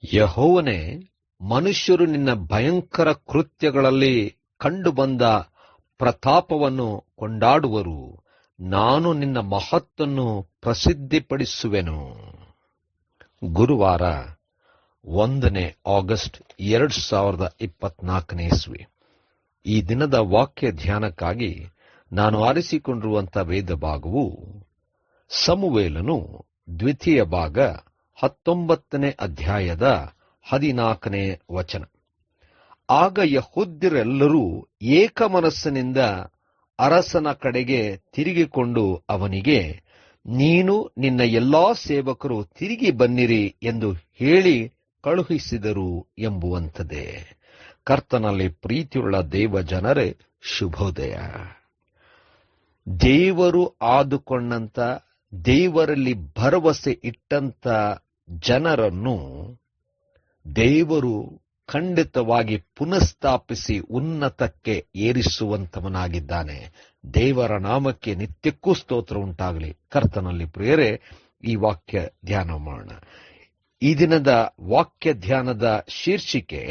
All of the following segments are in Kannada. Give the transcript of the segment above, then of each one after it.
ಯೆಹೋವನೇ, ಮನುಷ್ಯರು ನಿನ್ನ ಭಯಂಕರ ಕೃತ್ಯಗಳಲ್ಲಿ ಕಂಡುಬಂದ ಪ್ರತಾಪವನ್ನು ಕೊಂಡಾಡುವರು. ನಾನು ನಿನ್ನ ಮಹತ್ತನ್ನು ಪ್ರಸಿದ್ಧಿಪಡಿಸುವೆನು. ಗುರುವಾರ 1 ಆಗಸ್ಟ್ 2024 ಇಸ್ವಿ. ಈ ದಿನದ ವಾಕ್ಯ ಧ್ಯಾನಕ್ಕಾಗಿ ನಾನು ಆರಿಸಿಕೊಂಡಿರುವಂಥ ವೇದ ಭಾಗವು ಸಮುವೇಲನು ದ್ವಿತೀಯ ಭಾಗ 19ನೇ ಅಧ್ಯಾಯದ 14ನೇ ವಚನ. ಆಗ ಯೆಹೂದ್ಯರೆಲ್ಲರೂ ಏಕಮನಸ್ಸಿನಿಂದ ಅರಸನ ಕಡೆಗೆ ತಿರುಗಿಕೊಂಡು ಅವನಿಗೆ, ನೀನು ನಿನ್ನ ಎಲ್ಲಾ ಸೇವಕರು ತಿರುಗಿ ಬನ್ನಿರಿ ಎಂದು ಹೇಳಿ ಕಳುಹಿಸಿದರು ಎಂಬುವಂಥದ್ದೇ. ಕರ್ತನಲ್ಲಿ ಪ್ರೀತಿಯುಳ್ಳ ದೇವ ಜನರೇ, ಶುಭೋದಯ. ದೇವರು ಆದುಕೊಂಡಂತ, ದೇವರಲ್ಲಿ ಭರವಸೆ ಇಟ್ಟಂತ ಜನರನ್ನು ದೇವರು ಖಂಡಿತವಾಗಿ ಪುನಃಸ್ಥಾಪಿಸಿ ಉನ್ನತಕ್ಕೆ ಏರಿಸುವಂತವನಾಗಿದ್ದಾನೆ. ದೇವರ ನಾಮಕ್ಕೆ ನಿತ್ಯಕ್ಕೂ ಸ್ತೋತ್ರ ಉಂಟಾಗಲಿ. ಕರ್ತನಲ್ಲಿ ಪ್ರಿಯರೇ, ಈ ವಾಕ್ಯ ಧ್ಯಾನ ಮಾಡೋಣ. ಈ ದಿನದ ವಾಕ್ಯ ಧ್ಯಾನದ ಶೀರ್ಷಿಕೆ,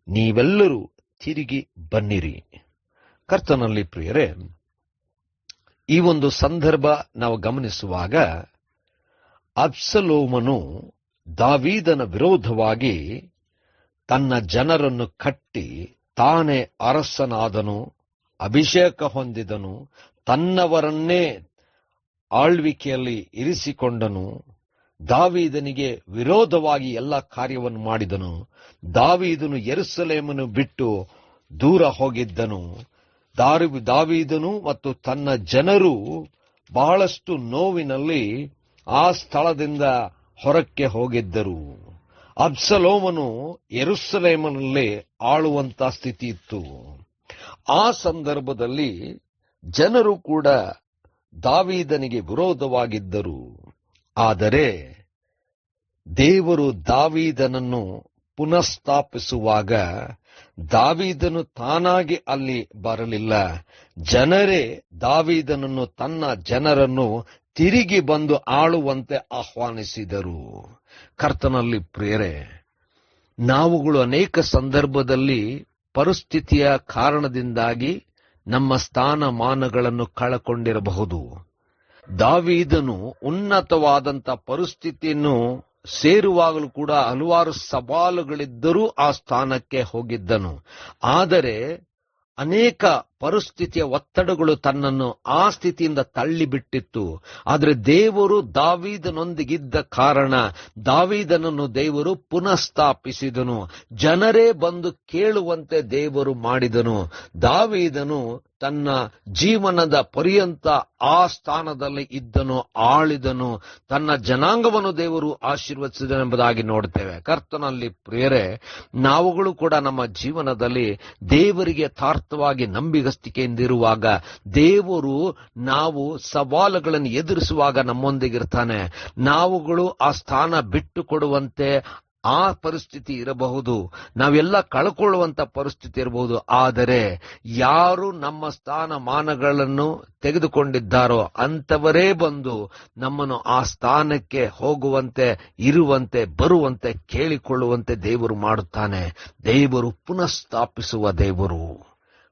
ನೀವೆಲ್ಲರೂ ತಿರುಗಿ ಬನ್ನಿರಿ. ಕರ್ತನಲ್ಲಿ ಪ್ರಿಯರೇ, ಈ ಒಂದು ಸಂದರ್ಭ ನಾವು ಗಮನಿಸುವಾಗ ಅಬ್ಸಲೋಮನು ದಾವೀದನ ವಿರೋಧವಾಗಿ ತನ್ನ ಜನರನ್ನು ಕಟ್ಟಿ ತಾನೇ ಅರಸನಾದನು, ಅಭಿಷೇಕ ಹೊಂದಿದನು, ತನ್ನವರನ್ನೇ ಆಳ್ವಿಕೆಯಲ್ಲಿ ಇರಿಸಿಕೊಂಡನು, ದಾವೀದನಿಗೆ ವಿರೋಧವಾಗಿ ಎಲ್ಲ ಕಾರ್ಯವನ್ನು ಮಾಡಿದನು. ದಾವೀದನು ಯೆರೂಸಲೇಮನ್ನು ಬಿಟ್ಟು ದೂರ ಹೋಗಿದ್ದನು. ದಾವೀದನು ಮತ್ತು ತನ್ನ ಜನರು ಬಹಳಷ್ಟು ನೋವಿನಲ್ಲಿ ಆ ಸ್ಥಳದಿಂದ ಹೊರಕ್ಕೆ ಹೋಗಿದ್ದರು. ಅಬ್ಸಲೋಮನು ಯೆರೂಸಲೇಮಿನಲ್ಲಿ ಆಳುವಂತ ಸ್ಥಿತಿ ಇತ್ತು. ಆ ಸಂದರ್ಭದಲ್ಲಿ ಜನರು ಕೂಡ ದಾವೀದನಿಗೆ ವಿರೋಧವಾಗಿದ್ದರು. ಆದರೆ ದೇವರು ದಾವೀದನನ್ನು ಪುನಃಸ್ಥಾಪಿಸುವಾಗ ದಾವೀದನು ತಾನಾಗಿ ಅಲ್ಲಿ ಬರಲಿಲ್ಲ. ಜನರೇ ದಾವೀದನನ್ನು, ತನ್ನ ಜನರನ್ನು ತಿರುಗಿ ಬಂದು ಆಳುವಂತೆ ಆಹ್ವಾನಿಸಿದರು. ಕರ್ತನಲ್ಲಿ ಪ್ರಿಯರೇ, ನಾವುಗಳು ಅನೇಕ ಸಂದರ್ಭದಲ್ಲಿ ಪರಿಸ್ಥಿತಿಯ ಕಾರಣದಿಂದಾಗಿ ನಮ್ಮ ಸ್ಥಾನಮಾನಗಳನ್ನು ಕಳಕೊಂಡಿರಬಹುದು. ದಾವೀದನು ಉನ್ನತವಾದಂಥ ಪರಿಸ್ಥಿತಿಯನ್ನು ಸೇರುವಾಗಲೂ ಕೂಡ ಹಲವಾರು ಸವಾಲುಗಳಿದ್ದರೂ ಆ ಸ್ಥಾನಕ್ಕೆ ಹೋಗಿದ್ದನು. ಆದರೆ ಅನೇಕ ಪರಿಸ್ಥಿತಿಯ ಒತ್ತಡಗಳು ತನ್ನನ್ನು ಆ ಸ್ಥಿತಿಯಿಂದ ತಳ್ಳಿಬಿಟ್ಟಿತ್ತು. ಆದರೆ ದೇವರು ದಾವೀದನೊಂದಿಗಿದ್ದ ಕಾರಣ ದಾವೀದನನ್ನು ದೇವರು ಪುನಃಸ್ಥಾಪಿಸಿದನು. ಜನರೇ ಬಂದು ಕೇಳುವಂತೆ ದೇವರು ಮಾಡಿದನು. ದಾವೀದನು ತನ್ನ ಜೀವನದ ಪರ್ಯಂತ ಆ ಸ್ಥಾನದಲ್ಲಿ ಇದ್ದನು, ಆಳಿದನು. ತನ್ನ ಜನಾಂಗವನ್ನು ದೇವರು ಆಶೀರ್ವದಿಸಿದನೆಂಬುದಾಗಿ ನೋಡ್ತೇವೆ. ಕರ್ತನಲ್ಲಿ ಪ್ರಿಯರೇ, ನಾವುಗಳು ಕೂಡ ನಮ್ಮ ಜೀವನದಲ್ಲಿ ದೇವರಿಗೆ ಯಥಾರ್ಥವಾಗಿ ನಂಬಿಗಸ್ತಿಕೆಯಿಂದಿರುವಾಗ, ದೇವರು ನಾವು ಸವಾಲುಗಳನ್ನು ಎದುರಿಸುವಾಗ ನಮ್ಮೊಂದಿಗಿರ್ತಾನೆ. ನಾವುಗಳು ಆ ಸ್ಥಾನ ಬಿಟ್ಟು ಕೊಡುವಂತೆ ಆ ಪರಿಸ್ಥಿತಿ ಇರಬಹುದು, ನಾವೆಲ್ಲ ಕಳ್ಕೊಳ್ಳುವಂತ ಪರಿಸ್ಥಿತಿ ಇರಬಹುದು. ಆದರೆ ಯಾರು ನಮ್ಮ ಸ್ಥಾನಮಾನಗಳನ್ನು ತೆಗೆದುಕೊಂಡಿದ್ದಾರೋ ಅಂಥವರೇ ಬಂದು ನಮ್ಮನ್ನು ಆ ಸ್ಥಾನಕ್ಕೆ ಹೋಗುವಂತೆ, ಇರುವಂತೆ, ಬರುವಂತೆ, ಕೇಳಿಕೊಳ್ಳುವಂತೆ ದೇವರು ಮಾಡುತ್ತಾನೆ. ದೇವರು ಪುನಃಸ್ಥಾಪಿಸುವ ದೇವರು.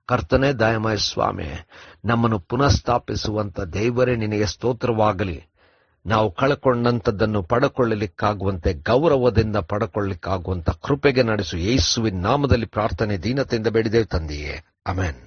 ಕರ್ತನೇ ದಯಮಯ ಸ್ವಾಮಿ, ನಮ್ಮನ್ನು ಪುನಃಸ್ಥಾಪಿಸುವಂತ ದೇವರೇ ನಿನಗೆ ಸ್ತೋತ್ರವಾಗಲಿ. ನಾವು ಕಳ್ಕೊಂಡಂಥದ್ದನ್ನು ಪಡ್ಕೊಳ್ಳಲಿಕ್ಕಾಗುವಂತೆ, ಗೌರವದಿಂದ ಪಡ್ಕೊಳ್ಳಿಕ್ಕಾಗುವಂತ ಕೃಪೆಗೆ ನಡೆಸು. ಯೇಸುವಿನ ನಾಮದಲ್ಲಿ ಪ್ರಾರ್ಥನೆ ದೀನತೆಯಿಂದ ಬೇಡಿದ್ದೇವೆ ತಂದೆಯೇ, ಆಮೆನ್.